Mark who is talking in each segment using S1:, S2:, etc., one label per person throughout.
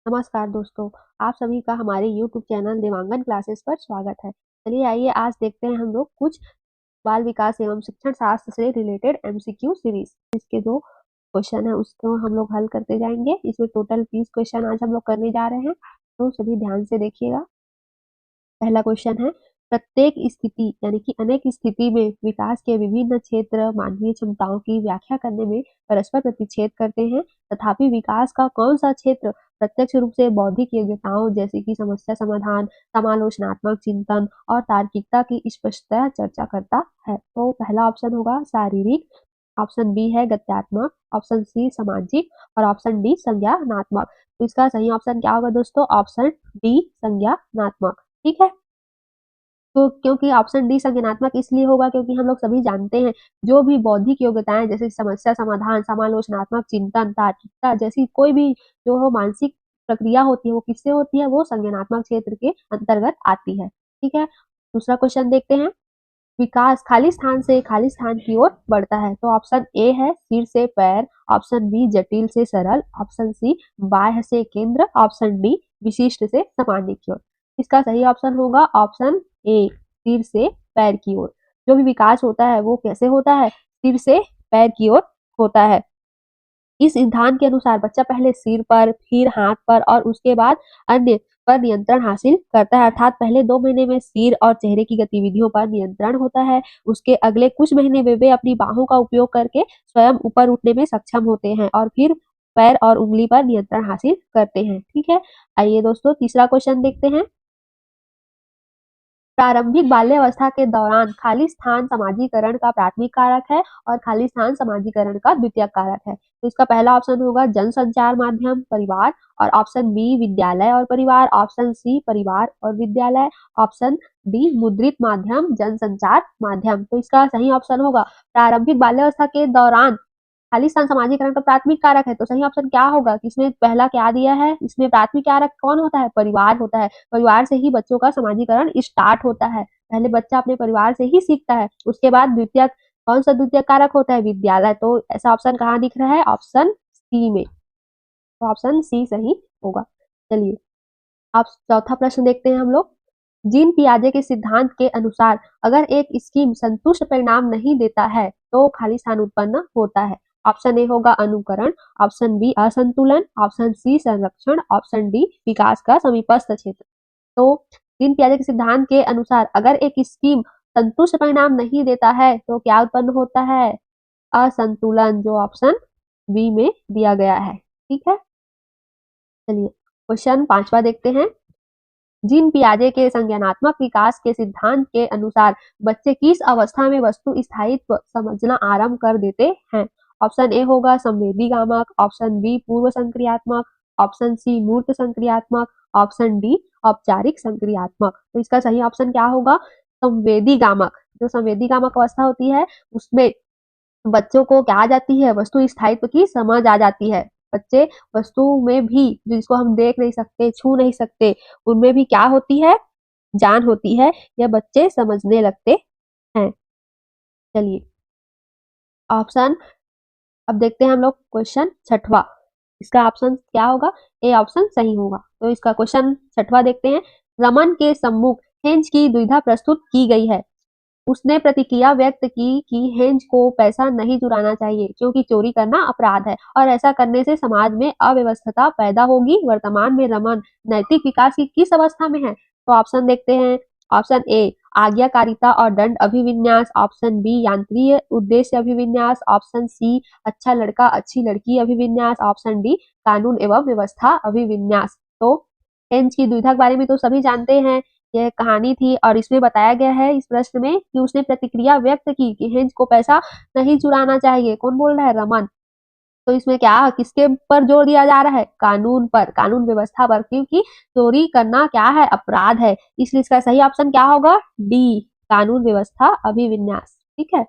S1: नमस्कार दोस्तों, आप सभी का हमारे YouTube चैनल देवांगन क्लासेस पर स्वागत है। चलिए आइए आज देखते हैं हम लोग कुछ बाल विकास एवं शिक्षण शास्त्र से रिलेटेड एमसीक्यू सीरीज। इसके जो क्वेश्चन है उसको हम लोग हल करते जाएंगे। इसमें टोटल 30 क्वेश्चन आज हम लोग करने जा रहे हैं, तो सभी ध्यान से देखिएगा। पहला क्वेश्चन है, प्रत्येक स्थिति यानी कि अनेक स्थिति में विकास के विभिन्न क्षेत्र मानवीय क्षमताओं की व्याख्या करने में परस्पर प्रतिच्छेद करते हैं, तथापि विकास का कौन सा क्षेत्र प्रत्यक्ष रूप से बौद्धिक योग्यताओं जैसे कि समस्या समाधान, समालोचनात्मक चिंतन और तार्किकता की स्पष्टतया चर्चा करता है? तो पहला ऑप्शन होगा शारीरिक, ऑप्शन बी है गत्यात्मक, ऑप्शन सी सामाजिक और ऑप्शन डी संज्ञानात्मक। तो इसका सही ऑप्शन क्या होगा दोस्तों? ऑप्शन डी संज्ञानात्मक। ठीक है, तो क्योंकि ऑप्शन डी संज्ञानात्मक इसलिए होगा क्योंकि हम लोग सभी जानते हैं जो भी बौद्धिक योग्यताएं जैसे समस्या समाधान, समालोचनात्मक चिंतन, तार्किकता जैसी कोई भी जो हो मानसिक प्रक्रिया होती है वो किससे होती है? वो संज्ञानात्मक क्षेत्र के अंतर्गत आती है। ठीक है, दूसरा क्वेश्चन देखते हैं। विकास खाली स्थान से खाली स्थान की ओर बढ़ता है। तो ऑप्शन ए है सिर से पैर, ऑप्शन बी जटिल से सरल, ऑप्शन सी बाह्य से केंद्र, ऑप्शन डी विशिष्ट से सामान्य की ओर। इसका सही ऑप्शन होगा ऑप्शन ए, सिर से पैर की ओर। जो भी विकास होता है वो कैसे होता है? सिर से पैर की ओर होता है। इस सिद्धांत के अनुसार बच्चा पहले सिर पर, फिर हाथ पर और उसके बाद अन्य पर नियंत्रण हासिल करता है। अर्थात पहले 2 महीने में सिर और चेहरे की गतिविधियों पर नियंत्रण होता है। उसके अगले कुछ महीने में वे अपनी बाहों का उपयोग करके स्वयं ऊपर उठने में सक्षम होते हैं और फिर पैर और उंगली पर नियंत्रण हासिल करते हैं। ठीक है, आइए दोस्तों तीसरा क्वेश्चन देखते हैं। प्रारंभिक बाल्यावस्था के दौरान खाली स्थान समाजीकरण का प्राथमिक कारक है और खाली स्थान समाजीकरण का द्वितीयक कारक है। तो इसका पहला ऑप्शन होगा जनसंचार माध्यम परिवार और ऑप्शन बी विद्यालय और परिवार, ऑप्शन सी परिवार और विद्यालय, ऑप्शन डी मुद्रित माध्यम जनसंचार माध्यम। तो इसका सही ऑप्शन होगा प्रारंभिक बाल्यावस्था के दौरान खाली स्थान समाजीकरण का प्राथमिक कारक है। तो सही ऑप्शन क्या होगा कि इसमें पहला क्या दिया है? इसमें प्राथमिक कारक कौन होता है? परिवार होता है। परिवार से ही बच्चों का समाजीकरण स्टार्ट होता है। पहले बच्चा अपने परिवार से ही सीखता है, उसके बाद द्वितीय कौन सा द्वितीय कारक होता है? विद्यालय। तो ऐसा ऑप्शन कहाँ दिख रहा है? ऑप्शन सी में। तो ऑप्शन सी सही होगा। चलिए अब चौथा प्रश्न देखते हैं हम लोग। जीन पियाजे के सिद्धांत के अनुसार अगर एक स्कीम संतुष्ट परिणाम नहीं देता है तो खाली स्थान उत्पन्न होता है। ऑप्शन ए होगा अनुकरण, ऑप्शन बी असंतुलन, ऑप्शन सी संरक्षण, ऑप्शन डी विकास का समीपस्थ क्षेत्र। तो जीन पियाजे के सिद्धांत के अनुसार अगर एक स्कीम संतुष्ट परिणाम नहीं देता है तो क्या उत्पन्न होता है? असंतुलन, जो ऑप्शन बी में दिया गया है। ठीक है, चलिए क्वेश्चन पांचवा देखते हैं। जीन पियाजे के संज्ञानात्मक विकास के सिद्धांत के अनुसार बच्चे किस अवस्था में वस्तु स्थायित्व समझना आरंभ कर देते हैं? ऑप्शन ए होगा संवेदीगामक, ऑप्शन बी पूर्व संक्रियात्मक, ऑप्शन सी मूर्त संक्रियात्मक, ऑप्शन डी औपचारिक संक्रियात्मक। तो इसका सही ऑप्शन क्या होगा? संवेदीगामक। जो संवेदीगामक अवस्था होती है उसमें बच्चों को क्या आ जाती है? वस्तु स्थायित्व की समझ आ जाती है। बच्चे वस्तु में भी जिसको हम देख नहीं सकते, छू नहीं सकते, उनमें भी क्या होती है? जान होती है। यह बच्चे समझने लगते हैं। चलिए ऑप्शन अब देखते हैं हम लोग क्वेश्चन छठवा। इसका ऑप्शन क्या होगा? ए ऑप्शन सही होगा। तो इसका क्वेश्चन छठवा देखते हैं। रमन के सम्मुख हेंज की दुविधा प्रस्तुत की गई है। उसने प्रतिक्रिया व्यक्त की कि हेंज को पैसा नहीं चुराना चाहिए क्योंकि चोरी करना अपराध है और ऐसा करने से समाज में अव्यवस्था पैदा होगी। वर्तमान में रमन नैतिक विकास की किस अवस्था में है? तो ऑप्शन देखते हैं। ऑप्शन ए आज्ञाकारिता और दंड अभिविन्यास, ऑप्शन बी यांत्रिक उद्देश्य अभिविन्यास, ऑप्शन सी अच्छा लड़का अच्छी लड़की अभिविन्यास, ऑप्शन डी कानून एवं व्यवस्था अभिविन्यास। तो हेंज की दुविधा के बारे में तो सभी जानते हैं, यह कहानी थी और इसमें बताया गया है इस प्रश्न में कि उसने प्रतिक्रिया व्यक्त की कि हेंज को पैसा नहीं चुराना चाहिए। कौन बोल रहा है? रमन। तो इसमें क्या किसके पर जोर दिया जा रहा है? कानून पर, कानून व्यवस्था पर, क्योंकि चोरी करना क्या है? अपराध है। इसलिए इसका सही ऑप्शन क्या होगा? डी कानून व्यवस्था अभिविन्यास। ठीक है,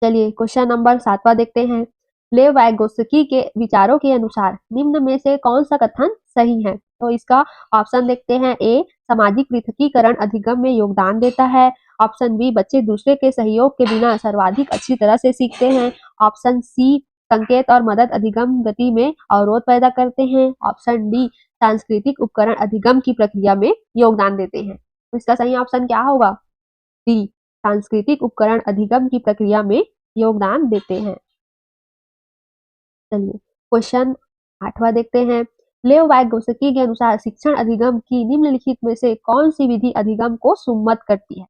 S1: चलिए क्वेश्चन नंबर 7वां देखते हैं। लेव वाइगोत्स्की के विचारों के अनुसार निम्न में से कौन सा कथन सही है? तो इसका ऑप्शन देखते हैं। ए सामाजिक पृथकीकरण अधिगम में योगदान देता है, ऑप्शन बी बच्चे दूसरे के सहयोग के बिना सर्वाधिक अच्छी तरह से सीखते हैं, ऑप्शन सी संकेत और मदद अधिगम गति में अवरोध पैदा करते हैं। ऑप्शन डी, सांस्कृतिक उपकरण अधिगम की प्रक्रिया में योगदान देते हैं। तो इसका सही ऑप्शन क्या होगा? डी, सांस्कृतिक उपकरण अधिगम की प्रक्रिया में योगदान देते हैं। चलिए क्वेश्चन 8वां देखते हैं। लेव वाइगोत्स्की के अनुसार शिक्षण अधिगम की निम्नलिखित में से कौन सी विधि अधिगम को सुम्मत करती है?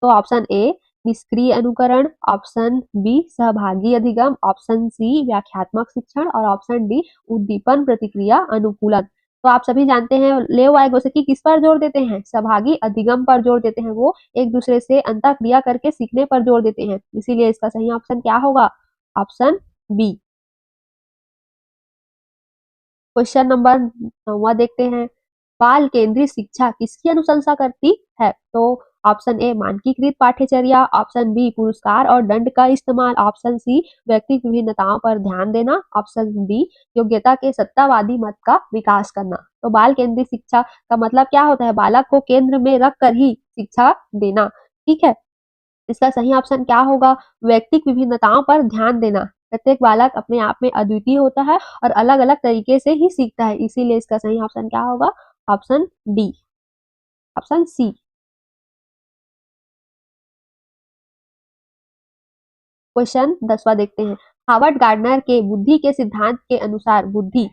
S1: तो ऑप्शन ए, निष्क्रिय अनुकरण, ऑप्शन बी, सहभागी अधिगम, ऑप्शन सी, व्याख्यात्मक शिक्षण और ऑप्शन डी, उद्दीपन प्रतिक्रिया अनुकूलन। तो आप सभी जानते हैं लेव वाइगोत्स्की किस पर जोर देते हैं? सहभागी अधिगम पर जोर देते हैं। वो एक दूसरे से अंतःक्रिया करके सीखने पर जोर देते हैं। इसीलिए इसका सही ऑप्शन क्या होगा? Option B. क्वेश्चन नंबर 9वां देखते हैं। बाल केंद्रित शिक्षा किसकी अनुशंसा करती है? तो ऑप्शन ए, मानकीकृत पाठ्यचर्या, ऑप्शन बी, पुरस्कार और दंड का इस्तेमाल, ऑप्शन सी, व्यक्तिगत विभिन्नताओं पर ध्यान देना, ऑप्शन डी, योग्यता के सत्तावादी मत का विकास करना। तो बाल केंद्रित शिक्षा का मतलब क्या होता है? बालक को केंद्र में रख कर ही शिक्षा देना। ठीक है, इसका सही ऑप्शन क्या होगा? व्यक्तिगत विभिन्नताओं पर ध्यान देना। प्रत्येक बालक अपने आप में अद्वितीय होता है और अलग-अलग तरीके से ही सीखता है। इसीलिए इसका सही ऑप्शन क्या होगा? Option D, option C. Question 10वां देखते हैं। हार्वर्ड गार्डनर के बुद्धि के सिद्धांत के अनुसार बुद्धि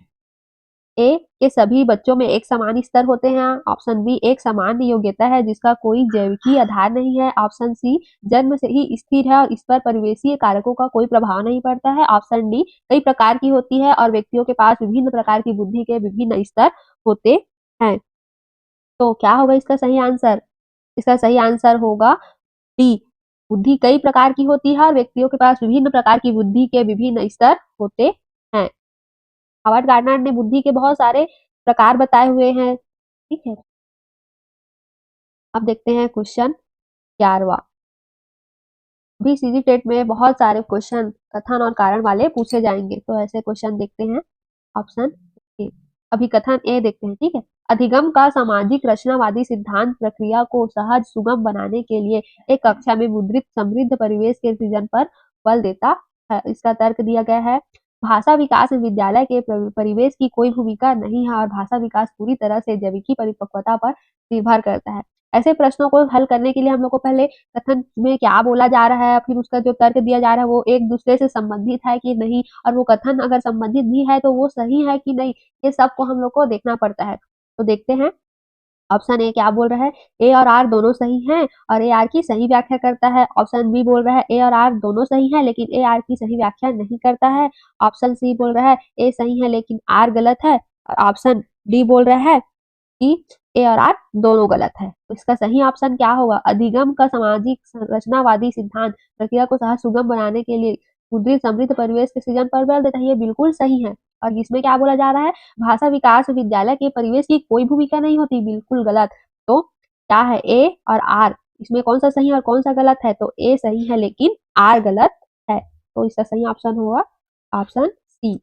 S1: ए के सभी बच्चों में एक समान स्तर होते हैं, ऑप्शन बी, एक सामान्य योग्यता है जिसका कोई जैविकीय आधार नहीं है, ऑप्शन सी, जन्म से ही स्थिर है और इस पर परिवेशीय कारकों का कोई प्रभाव नहीं पड़ता है, ऑप्शन डी, कई प्रकार की होती है और व्यक्तियों के पास विभिन्न प्रकार की बुद्धि के विभिन्न स्तर होते हैं। तो क्या होगा इसका सही आंसर? इसका सही आंसर होगा डी, बुद्धि कई प्रकार की होती है और व्यक्तियों के पास विभिन्न प्रकार की बुद्धि के विभिन्न स्तर होते हैं। हार्वर्ड गार्डनर ने बुद्धि के बहुत सारे प्रकार बताए हुए हैं। ठीक है, अब देखते हैं क्वेश्चन 11वां। भी सीधी टेट में बहुत सारे क्वेश्चन कथन और कारण वाले पूछे जाएंगे। तो ऐसे क्वेश्चन देखते हैं। ऑप्शन ए, अभी कथन ए देखते हैं। ठीक है, अधिगम का सामाजिक रचनावादी सिद्धांत प्रक्रिया को सहज सुगम बनाने के लिए एक कक्षा में मुद्रित समृद्ध परिवेश के सृजन पर बल देता है। इसका तर्क दिया गया है। भाषा विकास में विद्यालय के परिवेश की कोई भूमिका नहीं है और भाषा विकास पूरी तरह से जैविकी परिपक्वता पर निर्भर करता है। ऐसे प्रश्नों को हल करने के लिए हम लोग को पहले कथन में क्या बोला जा रहा है, फिर उसका जो तर्क दिया जा रहा है वो एक दूसरे से संबंधित है कि नहीं, और वो कथन अगर संबंधित भी है तो वो सही है कि नहीं, ये सब को हम लोग को देखना पड़ता है। तो देखते हैं ऑप्शन ए क्या बोल रहा है, ए और आर दोनों सही हैं और ए आर की सही व्याख्या करता है। ऑप्शन बी बोल रहा है ए और आर दोनों सही हैं लेकिन ए आर की सही व्याख्या नहीं करता है। ऑप्शन सी बोल रहा है ए सही है लेकिन आर गलत है। और ऑप्शन डी बोल रहा है कि ए और आर दोनों गलत है। तो इसका सही ऑप्शन क्या होगा? अधिगम का सामाजिक रचनावादी सिद्धांत प्रक्रिया को सहज सुगम बनाने के लिए मुद्रित समृद्ध परिवेश के सृजन पर बल देता है, ये बिल्कुल सही है। और इसमें क्या बोला जा रहा है? भाषा विकास विद्यालय के परिवेश की कोई भूमिका नहीं होती, बिल्कुल गलत। तो क्या है? ए और आर, इसमें कौन सा सही है और कौन सा गलत है? तो ए सही है लेकिन आर गलत है। तो इसका सही ऑप्शन होगा ऑप्शन सी।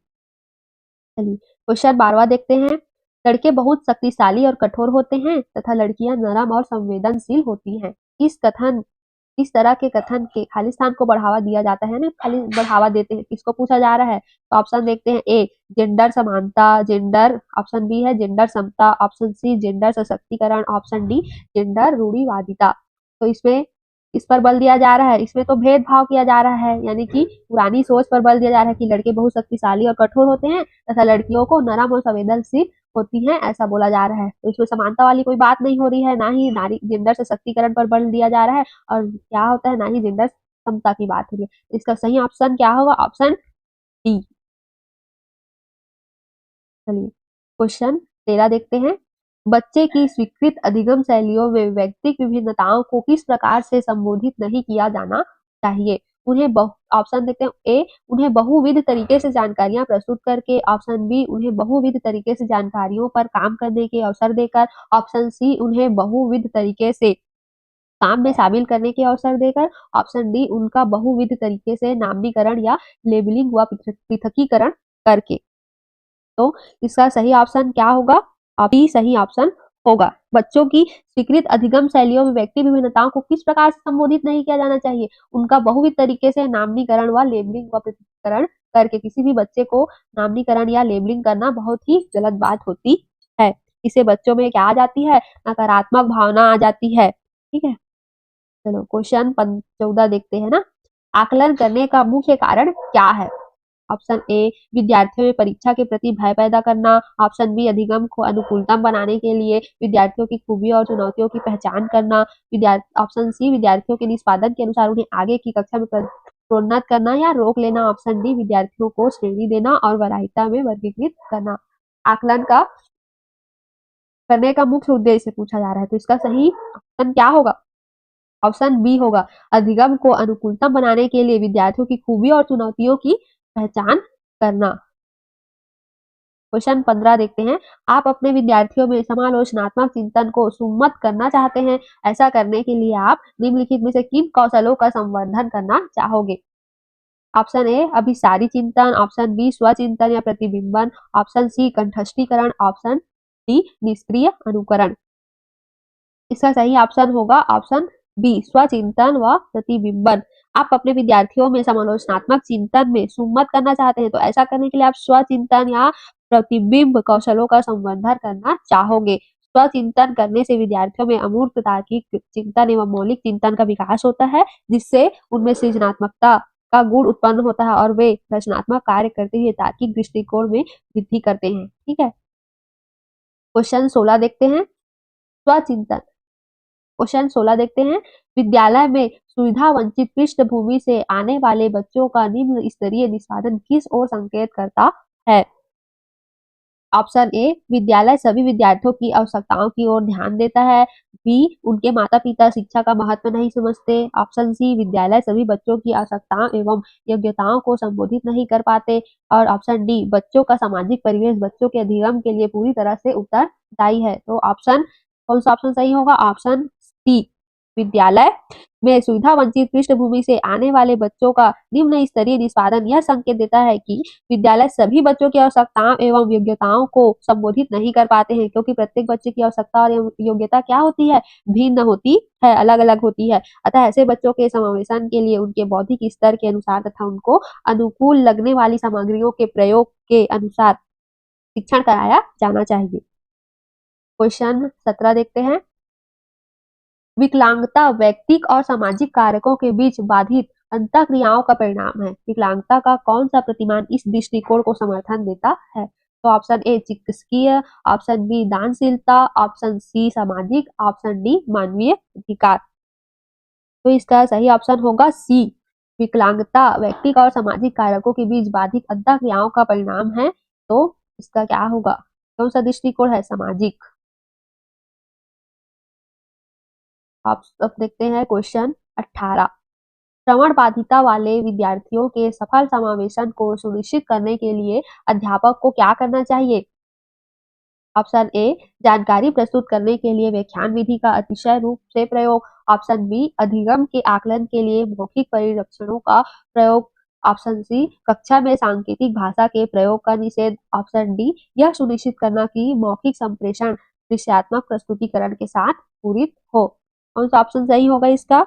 S1: चलिए क्वेश्चन 12वां देखते हैं। लड़के बहुत शक्तिशाली और कठोर होते हैं तथा लड़कियां नरम और संवेदनशील होती हैं। इस तरह के कथन के खालिस्तान को बढ़ावा दिया जाता है ना, खाली बढ़ावा देते हैं, किसको पूछा जा रहा है? तो ऑप्शन देखते हैं। ए, जेंडर समानता, जेंडर, ऑप्शन बी है जेंडर समता, ऑप्शन सी जेंडर सशक्तिकरण, ऑप्शन डी जेंडर रूढ़िवादिता। तो इसमें इस पर बल दिया जा रहा है, इसमें तो भेदभाव किया जा रहा है, यानी कि पुरानी सोच पर बल दिया जा रहा है कि लड़के बहुत शक्तिशाली और कठोर होते हैं तथा लड़कियों को नरम और संवेदनशील होती हैं, ऐसा बोला जा रहा है। तो इसमें समानता वाली कोई बात नहीं हो रही है, ना ही नारी जेंडर सशक्तिकरण पर बल दिया जा रहा है और क्या होता है, ना ही जेंडर समता की बात हो रही है। इसका सही ऑप्शन क्या होगा? Option D. चलिए क्वेश्चन 13 देखते हैं। बच्चे की स्वीकृत अधिगम शैलियों में व्यक्तिगत विभिन्नताओं को किस प्रकार से संबोधित नहीं किया जाना चाहिए? उन्हें ऑप्शन देखते हैं। ए, उन्हें बहुविध तरीके से जानकारियां प्रस्तुत करके, ऑप्शन बी, उन्हें बहुविध तरीके से जानकारियों पर काम करने के अवसर देकर, ऑप्शन सी, उन्हें बहुविध तरीके से काम में शामिल करने के अवसर देकर, ऑप्शन डी, उनका बहुविध तरीके से नामनीकरण या लेबलिंग व पृथकीकरण करके। तो इसका सही ऑप्शन क्या होगा? बी सही ऑप्शन होगा। बच्चों की स्वीकृत अधिगम शैलियों में व्यक्ति विभिन्नताओं को किस प्रकार से संबोधित नहीं किया जाना चाहिए? उनका बहुविध तरीके से नामनीकरण व लेबलिंग व पृथक्करण करके किसी भी बच्चे को नामनीकरण या लेबलिंग करना बहुत ही गलत बात होती है। इससे बच्चों में क्या आ जाती है, नकारात्मक भावना आ जाती है। ठीक है, चलो क्वेश्चन 14 देखते हैं ना। आकलन करने का मुख्य कारण क्या है? ऑप्शन ए, विद्यार्थियों में परीक्षा के प्रति भय पैदा करना। ऑप्शन बी, अधिगम को अनुकूलतम बनाने के लिए विद्यार्थियों की खूबियों और चुनौतियों की पहचान करना। ऑप्शन सी, विद्यार्थियों के निष्पादन के अनुसार उन्हें आगे की कक्षा में प्रोन्नत करना या रोक लेना। ऑप्शन डी, विद्यार्थियों को श्रेणी देना और वरीयता में वर्गीकृत करना। आकलन का करने का मुख्य उद्देश्य पूछा जा रहा है, तो इसका सही ऑप्शन क्या होगा? ऑप्शन बी होगा, अधिगम को अनुकूलतम बनाने के लिए विद्यार्थियों की खूबी और चुनौतियों की पहचान करना। क्वेश्चन 15 देखते हैं। आप अपने विद्यार्थियों में समालोचनात्मक चिंतन को सुगम करना चाहते हैं। ऐसा करने के लिए आप निम्नलिखित में से किन कौशलों का संवर्धन करना चाहोगे? ऑप्शन ए, अभिसारी चिंतन। ऑप्शन बी, स्वचिंतन या प्रतिबिंबन। ऑप्शन सी, कंठस्थीकरण। ऑप्शन डी, निष्क्रिय अनुकरण। इसका सही ऑप्शन होगा ऑप्शन बी, स्वचिंतन व प्रतिबिंबन। आप अपने विद्यार्थियों में समालोचनात्मक चिंतन में सुगम करना चाहते हैं, तो ऐसा करने के लिए आप स्वचिंतन या प्रतिबिंब कौशलों का संवर्धन करना चाहोगे। स्वचिंतन करने से विद्यार्थियों में अमूर्त तार्किक चिंतन एवं मौलिक चिंतन का विकास होता है, जिससे उनमें सृजनात्मकता का गुण उत्पन्न होता है और वे रचनात्मक कार्य करते हुए तार्किक दृष्टिकोण में वृद्धि करते हैं। ठीक है, क्वेश्चन 16 देखते हैं। स्वचिंतन, क्वेश्चन 16 देखते हैं। विद्यालय में सुविधा वंचित पृष्ठभूमि से आने वाले बच्चों का निम्न स्तरीय निष्पादन किस ओर संकेत करता है? ऑप्शन ए, विद्यालय सभी विद्यार्थियों की आवश्यकताओं की ओर ध्यान देता है। बी, उनके माता पिता शिक्षा का महत्व नहीं समझते। ऑप्शन सी, विद्यालय सभी बच्चों की आवश्यकताओं एवं योग्यताओं को संबोधित नहीं कर पाते। और ऑप्शन डी, बच्चों का सामाजिक परिवेश बच्चों के अधिगम के लिए पूरी तरह से उत्तरदायी है। तो ऑप्शन कौन सा ऑप्शन सही होगा? ऑप्शन सी, विद्यालय में सुविधा वंचित पृष्ठभूमि से आने वाले बच्चों का निम्न स्तरीय निष्पादन यह संकेत देता है कि विद्यालय सभी बच्चों की आवश्यकताओं एवं योग्यताओं को संबोधित नहीं कर पाते हैं, क्योंकि प्रत्येक बच्चे की आवश्यकता और योग्यता क्या होती है? भिन्न होती है, अलग अलग होती है। अतः ऐसे बच्चों के समावेशन के लिए उनके बौद्धिक स्तर के अनुसार तथा उनको अनुकूल लगने वाली सामग्रियों के प्रयोग के अनुसार शिक्षण कराया जाना चाहिए। क्वेश्चन 17 देखते हैं। विकलांगता व्यक्तिक और सामाजिक कारकों के बीच बाधित अंतःक्रियाओं का परिणाम है। विकलांगता का कौन सा प्रतिमान इस दृष्टिकोण को समर्थन देता है? तो ऑप्शन ए, चिकित्सकीय। ऑप्शन बी, दानशीलता। ऑप्शन सी, सामाजिक। ऑप्शन डी, मानवीय अधिकार। तो इसका सही ऑप्शन होगा सी, विकलांगता व्यक्तिक और सामाजिक कारकों के बीच बाधित अंतःक्रियाओं का परिणाम है। तो इसका क्या होगा? कौन सा दृष्टिकोण है? सामाजिक। आप अब देखते हैं क्वेश्चन 18। श्रवण बाधिता वाले विद्यार्थियों के सफल समावेशन को सुनिश्चित करने के लिए अध्यापक को क्या करना चाहिए? ऑप्शन ए, जानकारी प्रस्तुत करने के लिए व्याख्यान विधि का अतिशय रूप से प्रयोग। ऑप्शन बी, अधिगम के आकलन के लिए मौखिक परिरक्षणों का प्रयोग। ऑप्शन सी, कक्षा में सांकेतिक भाषा के प्रयोग का निषेध। ऑप्शन डी, यह सुनिश्चित करना कि मौखिक संप्रेषण दृश्यात्मक प्रस्तुतिकरण के साथ पूरित हो। कौन सा ऑप्शन सही होगा इसका?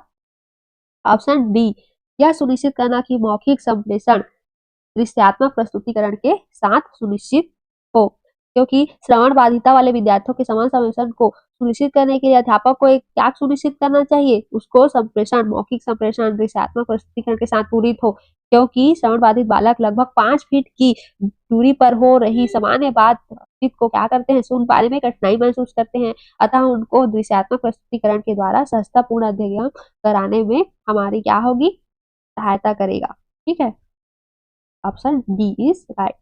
S1: ऑप्शन डी, यह सुनिश्चित करना कि मौखिक संप्रेषण दृश्यात्मक प्रस्तुतिकरण के साथ सुनिश्चित हो। क्योंकि श्रवण बाधिता वाले विद्यार्थियों के समान समावेशन को सुनिश्चित करने के लिए अध्यापक को एक क्या सुनिश्चित करना चाहिए? उसको संप्रेषण, मौखिक संप्रेषण दृश्यात्मक प्रस्तुतिकरण के साथ पूरित हो। क्योंकि श्रवण बाधित बालक लगभग 5 फीट की दूरी पर हो रही सामान्य बातचीत को क्या करते हैं? सुन पाने में कठिनाई महसूस करते हैं। अतः उनको दृश्यात्मक प्रस्तुतिकरण के द्वारा सहजतापूर्ण अध्ययन कराने में हमारी क्या होगी? सहायता करेगा। ठीक है, option D is right.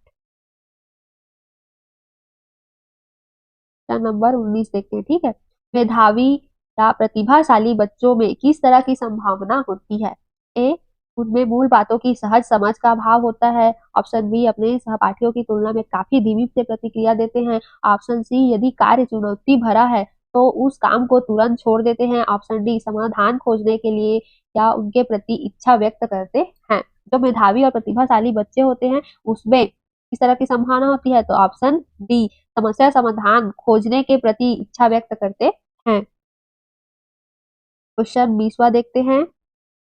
S1: Number 19 देखते हैं। ठीक है, मेधावी या प्रतिभाशाली बच्चों में किस तरह की संभावना होती है? ए, उनमें मूल बातों की सहज समझ का अभाव होता है। ऑप्शन बी, अपने सहपाठियों की तुलना में काफी धीमी से प्रतिक्रिया देते हैं। ऑप्शन सी, यदि कार्य चुनौती भरा है तो उस काम को तुरंत छोड़ देते हैं। ऑप्शन डी, समाधान खोजने के लिए या उनके प्रति इच्छा व्यक्त करते हैं। जो मेधावी और प्रतिभाशाली बच्चे होते हैं उसमें किस तरह की संभावना होती है? तो ऑप्शन डी, समस्या समाधान खोजने के प्रति इच्छा व्यक्त करते हैं। क्वेश्चन 20वां देखते हैं।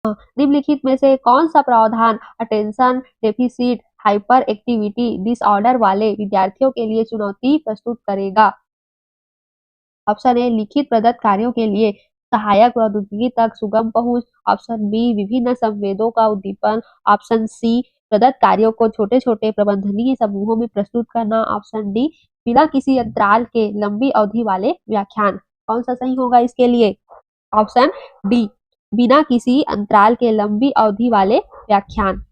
S1: निम्नलिखित में से कौन सा प्रावधान attention deficit hyper activity disorder वाले विद्यार्थियों के लिए चुनौती प्रस्तुत करेगा। ऑप्शन ए लिखित प्रदत्त कार्यों के लिए सहायक प्रौद्योगिकी तक सुगम पहुंच। ऑप्शन बी विभिन्न संवेदों का उद्दीपन। ऑप्शन सी प्रदत्त कार्यों को छोटे छोटे प्रबंधनीय समूहों में प्रस्तुत करना। ऑप्शन डी बिना किसी अंतराल के लंबी अवधि वाले व्याख्यान। कौन सा सही होगा इसके लिए? ऑप्शन डी बिना किसी अंतराल के लंबी अवधि वाले व्याख्यान।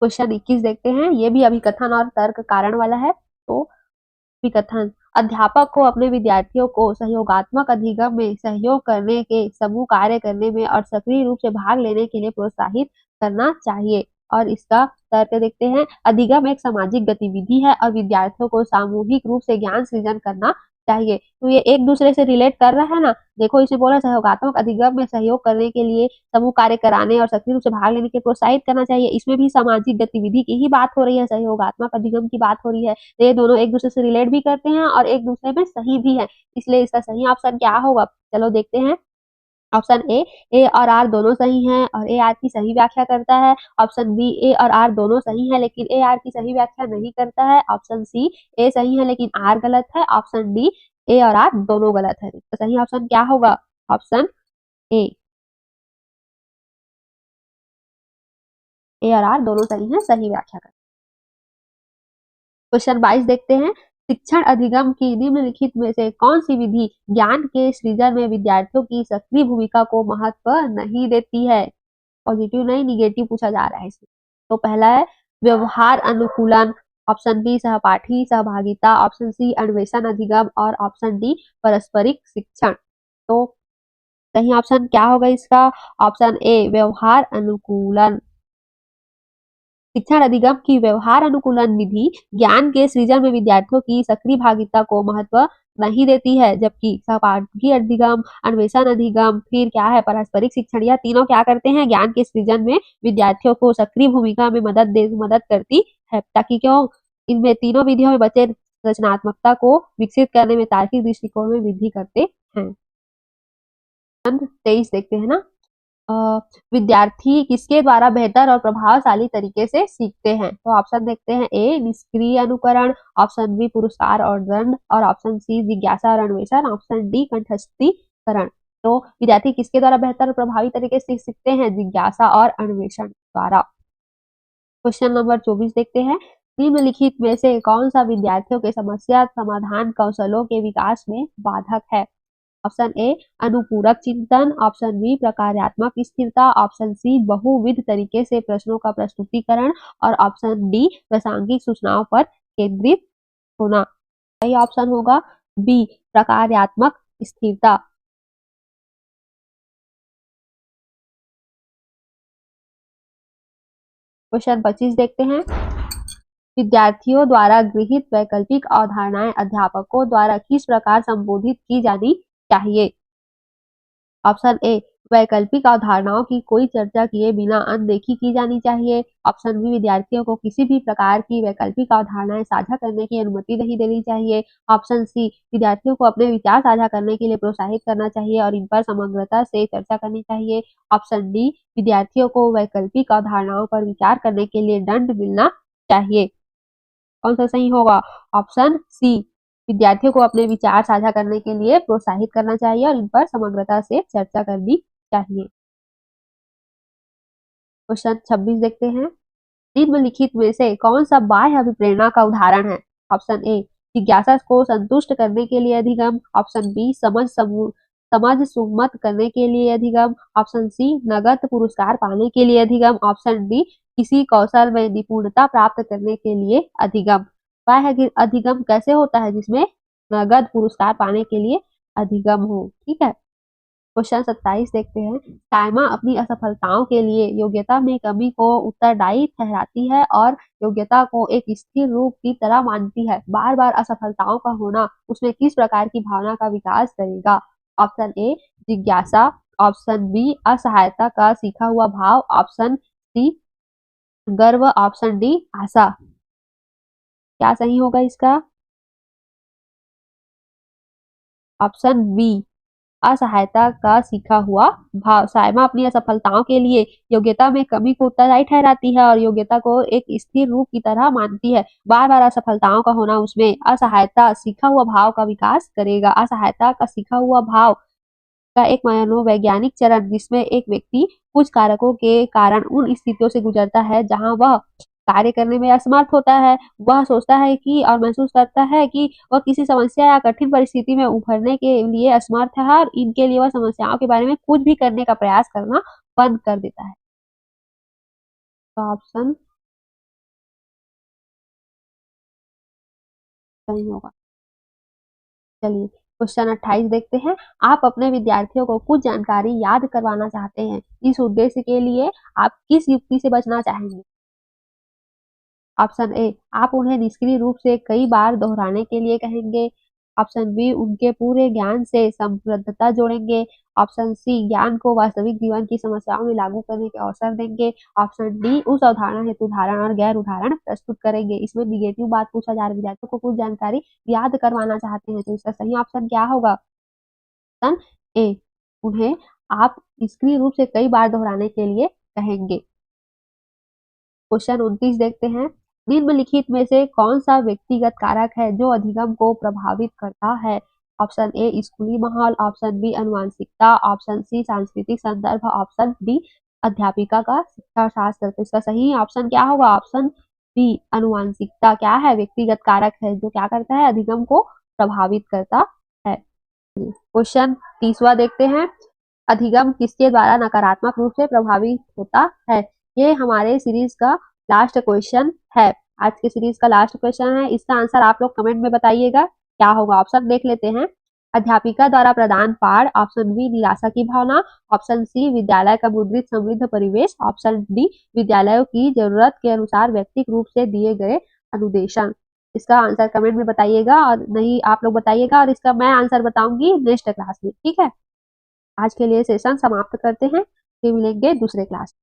S1: क्वेश्चन 21 देखते हैं। ये भी अभिकथन और तर्क कारण वाला है। तो अभिकथन, अध्यापक को अपने विद्यार्थियों को सहयोगात्मक अधिगम में सहयोग करने के, समूह कार्य करने में और सक्रिय रूप से भाग लेने के लिए प्रोत्साहित करना चाहिए। और इसका तर्क देखते हैं। अधिगम एक सामाजिक गतिविधि है और विद्यार्थियों को सामूहिक रूप से ज्ञान सृजन करना चाहिए। तो ये एक दूसरे से रिलेट कर रहा है ना। देखो इसे बोला सहयोगात्मक अधिगम में सहयोग करने के लिए, समूह कार्य कराने और सक्रिय रूप से भाग लेने के प्रोत्साहित करना चाहिए। इसमें भी सामाजिक गतिविधि की ही बात हो रही है, सहयोगात्मक अधिगम की बात हो रही है। तो ये दोनों एक दूसरे से रिलेट भी करते हैं और एक दूसरे में सही भी है। इसलिए इसका सही ऑप्शन क्या होगा? चलो देखते हैं। ऑप्शन ए और आर दोनों सही हैं और ए आर की सही व्याख्या करता है। ऑप्शन बी ए और आर दोनों सही हैं लेकिन ए आर की सही व्याख्या नहीं करता है। ऑप्शन सी ए सही है लेकिन आर गलत है। ऑप्शन डी ए और आर दोनों गलत है। तो सही ऑप्शन क्या होगा? ऑप्शन ए और आर दोनों सही हैं, सही व्याख्या करता है। क्वेश्चन 22 देखते हैं। शिक्षण अधिगम की निम्नलिखित में से कौन सी विधि ज्ञान के सृजन में विद्यार्थियों की सक्रिय भूमिका को महत्व नहीं देती है? पॉजिटिव नहीं, निगेटिव पूछा जा रहा है इसमें। तो पहला है व्यवहार अनुकूलन। ऑप्शन बी सहपाठी सहभागिता। ऑप्शन सी अन्वेषण अधिगम और ऑप्शन डी पारस्परिक शिक्षण। तो सही ऑप्शन क्या होगा इसका? ऑप्शन ए व्यवहार अनुकूलन। शिक्षण अधिगम की व्यवहार अनुकूलन विधि ज्ञान के सृजन में विद्यार्थियों की सक्रिय भागीदारी को महत्व नहीं देती है, जबकि सहपाठी अधिगम, अन्वेषण अधिगम, फिर क्या है पारस्परिक शिक्षण, यह तीनों क्या करते हैं? ज्ञान के सृजन में विद्यार्थियों को सक्रिय भूमिका में मदद करती है। ताकि क्यों? इनमें तीनों विधियों में बच्चे रचनात्मकता को विकसित करने में तार्किक दृष्टिकोण में वृद्धि करते हैं। 23 देखते हैं ना। अ, विद्यार्थी किसके द्वारा बेहतर और प्रभावशाली तरीके से सीखते हैं? तो ऑप्शन देखते हैं। ए निष्क्रिय अनुकरण। ऑप्शन बी पुरस्कार और दंड। और ऑप्शन सी जिज्ञासा और अन्वेषण। ऑप्शन डी कंठस्थीकरण। तो विद्यार्थी किसके द्वारा बेहतर और प्रभावी तरीके से सीखते हैं? जिज्ञासा और अन्वेषण द्वारा। क्वेश्चन नंबर 24 देखते हैं। निम्नलिखित में से कौन सा विद्यार्थियों के समस्या समाधान कौशलों के विकास में बाधक है? ऑप्शन ए अनुपूरक चिंतन। ऑप्शन बी प्रकार्यात्मक स्थिरता। ऑप्शन सी बहुविध तरीके से प्रश्नों का प्रस्तुतिकरण और ऑप्शन डी प्रासंगिक सूचनाओं पर केंद्रित होना। सही ऑप्शन होगा बी प्रकार्यात्मक स्थिरता। क्वेश्चन 25 देखते हैं। विद्यार्थियों द्वारा गृहीत वैकल्पिक अवधारणाएं अध्यापकों द्वारा किस प्रकार संबोधित की जानी चाहिए? ऑप्शन ए वैकल्पिक अवधारणाओं की कोई चर्चा किए बिना अनदेखी की जानी चाहिए। ऑप्शन बी विद्यार्थियों को किसी भी प्रकार की वैकल्पिक अवधारणाएं साझा करने की अनुमति नहीं देनी चाहिए। ऑप्शन सी विद्यार्थियों को अपने विचार साझा करने के लिए प्रोत्साहित करना चाहिए और इन पर समग्रता से चर्चा करनी चाहिए। ऑप्शन डी विद्यार्थियों को वैकल्पिक अवधारणाओं पर विचार करने के लिए दंड मिलना चाहिए। कौन सा सही होगा? ऑप्शन सी विद्यार्थियों को अपने विचार साझा करने के लिए प्रोत्साहित करना चाहिए और इन पर समग्रता से चर्चा करनी चाहिए। क्वेश्चन 26 देखते हैं। निम्नलिखित में से कौन सा बाह्य अभिप्रेरणा का उदाहरण है? ऑप्शन ए जिज्ञासा को संतुष्ट करने के लिए अधिगम। ऑप्शन बी समझ सुमत करने के लिए अधिगम। ऑप्शन सी नगद पुरस्कार पाने के लिए अधिगम। ऑप्शन डी किसी कौशल में निपुणता प्राप्त करने के लिए अधिगम। बाह्य अधिगम कैसे होता है? जिसमें नगद पुरस्कार पाने के लिए अधिगम हो। ठीक है। क्वेश्चन 27 देखते हैं। साइमा अपनी असफलताओं के लिए योग्यता में कमी को उत्तरदायी ठहराती है और योग्यता को एक स्थिर रूप की तरह मानती है। बार बार असफलताओं का होना उसमें किस प्रकार की भावना का विकास करेगा? ऑप्शन ए जिज्ञासा। ऑप्शन बी असहायता का सीखा हुआ भाव। ऑप्शन सी गर्व। ऑप्शन डी आशा। क्या सही होगा इसका? ऑप्शन बी असहायता का सीखा हुआ भाव। साइमा अपनी असफलताओं के लिए योग्यता में कमी को उत्तरदायी ठहराती है और योग्यता को एक स्थिर रूप की तरह मानती है। बार-बार असफलताओं का होना उसमें असहायता सीखा हुआ भाव का विकास करेगा। असहायता का सीखा हुआ भाव का एक मनोवैज्ञानिक चरण जिसमें एक व्यक्ति कुछ कारकों के कारण उन स्थितियों से गुजरता है जहां वह कार्य करने में असमर्थ होता है। वह सोचता है कि और महसूस करता है कि वह किसी समस्या या कठिन परिस्थिति में उभरने के लिए असमर्थ है और इनके लिए वह समस्याओं के बारे में कुछ भी करने का प्रयास करना बंद कर देता है। तो ऑप्शन सही होगा। चलिए क्वेश्चन 28 देखते हैं। आप अपने विद्यार्थियों को कुछ जानकारी याद करवाना चाहते हैं। इस उद्देश्य के लिए आप किस युक्ति से बचना चाहेंगे? ऑप्शन ए, आप उन्हें निष्क्रिय रूप से कई बार दोहराने के लिए कहेंगे। ऑप्शन बी, उनके पूरे ज्ञान से संबद्धता जोड़ेंगे। ऑप्शन सी, ज्ञान को वास्तविक जीवन की समस्याओं में लागू करने के अवसर देंगे। ऑप्शन डी, उस अवधारणा हेतु उदाहरण और गैर उदाहरण प्रस्तुत करेंगे। इसमें निगेटिव बात पूछा जा रहा है, विद्यार्थियों को कुछ जानकारी याद करवाना चाहते हैं, तो इसका सही ऑप्शन क्या होगा? ऑप्शन ए, उन्हें आप निष्क्रिय रूप से कई बार दोहराने के लिए कहेंगे। क्वेश्चन 29 देखते हैं। निम्नलिखित में से कौन सा व्यक्तिगत कारक है जो अधिगम को प्रभावित करता है? ऑप्शन ए, स्कूली माहौल। ऑप्शन बी, अनुवांशिकता। ऑप्शन सी, सांस्कृतिक संदर्भ। ऑप्शन डी, अध्यापिका का शिक्षा शास्त्र। तो इसका सही ऑप्शन क्या होगा? ऑप्शन बी, अनुवांशिकता। क्या है? व्यक्तिगत कारक है जो क्या करता है? अधिगम को प्रभावित करता है। क्वेश्चन 30वां देखते हैं। अधिगम किसके द्वारा नकारात्मक रूप से प्रभावित होता है? ये हमारे सीरीज का लास्ट क्वेश्चन है। आज के सीरीज का लास्ट क्वेश्चन है। इसका आंसर आप लोग कमेंट में बताइएगा क्या होगा। ऑप्शन देख लेते हैं। अध्यापिका द्वारा प्रदान पाठ। ऑप्शन बी, निराशा की भावना। ऑप्शन सी, विद्यालय का मुद्रित समृद्ध परिवेश। ऑप्शन डी, विद्यालयों की जरूरत के अनुसार व्यक्तिगत रूप से दिए गए अनुदेशन। इसका आंसर कमेंट में बताइएगा और नहीं आप लोग बताइएगा और इसका मैं आंसर बताऊंगी नेक्स्ट क्लास में। ठीक है, आज के लिए सेशन समाप्त करते हैं, फिर मिलेंगे दूसरे क्लास।